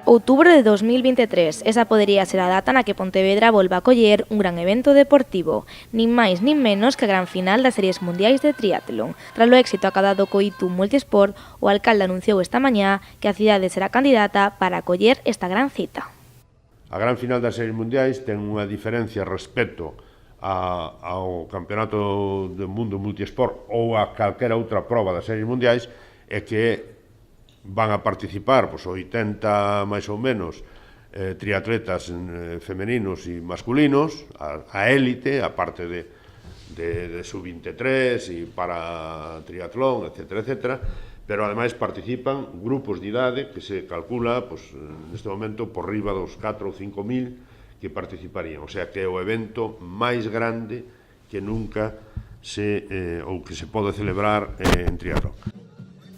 Outubro de 2023, esa podería ser a data na que Pontevedra volva a coller un gran evento deportivo, nin máis nin menos que a gran final das Series Mundiais de Triatlón. Tras o éxito acadado co ITU Multisport, o alcalde anunciou esta mañá que a cidade será candidata para acoller esta gran cita. A gran final das Series Mundiais ten unha diferencia respecto ao Campeonato do Mundo Multisport ou a calquera outra proba das Series Mundiais, é que van a participar 80 máis ou menos triatletas femeninos e masculinos, a élite, a parte de sub-23 e para triatlón, etc., pero ademais participan grupos de idade que se calcula neste momento por riba dos 4 ou 5 mil que participarían, o sea que é o evento máis grande que nunca ou que se pode celebrar en triatlón.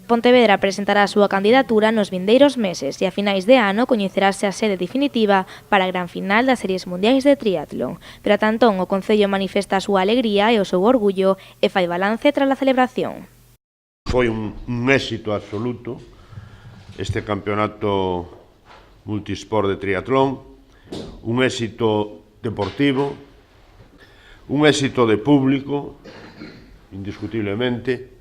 Pontevedra presentará a súa candidatura nos vindeiros meses e a finais de ano coñecerase a sede definitiva para a gran final das Series Mundiais de Triatlón. Pero a tantón o Concello manifesta a súa alegría e o seu orgullo e fai balance tras a celebración. Foi un éxito absoluto este campeonato multisport de triatlón, un éxito deportivo, un éxito de público, indiscutiblemente,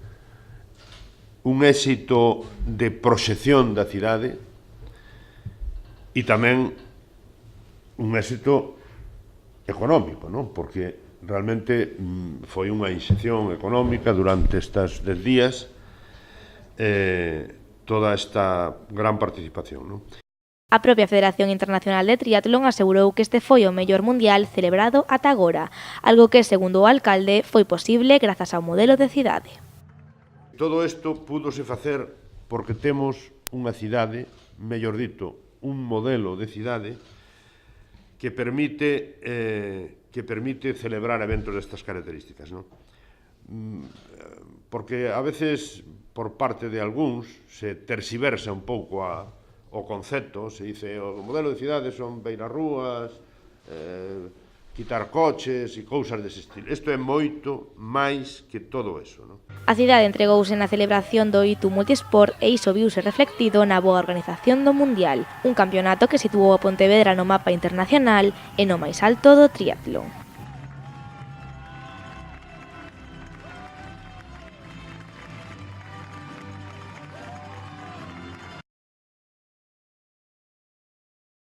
un éxito de proxección da cidade e tamén un éxito económico, non? Porque realmente foi unha inxección económica durante estes 10 días toda esta gran participación, non? A propia Federación Internacional de Triatlón asegurou que este foi o mellor mundial celebrado ata agora, algo que, segundo o alcalde, foi posible grazas ao modelo de cidade. Todo isto púdose facer porque temos unha cidade, mellor dito, un modelo de cidade que permite celebrar eventos destas características, non? Porque a veces, por parte de algúns, se terxiversa un pouco o concepto, se dice o modelo de cidade son beirarrúas, quitar coches e cousas dese estilo. Isto é moito máis que todo eso, non? A cidade entregouse na celebración do ITU Multisport e iso viuse reflectido na boa organización do Mundial, un campeonato que situou a Pontevedra no mapa internacional e no máis alto do triatlón.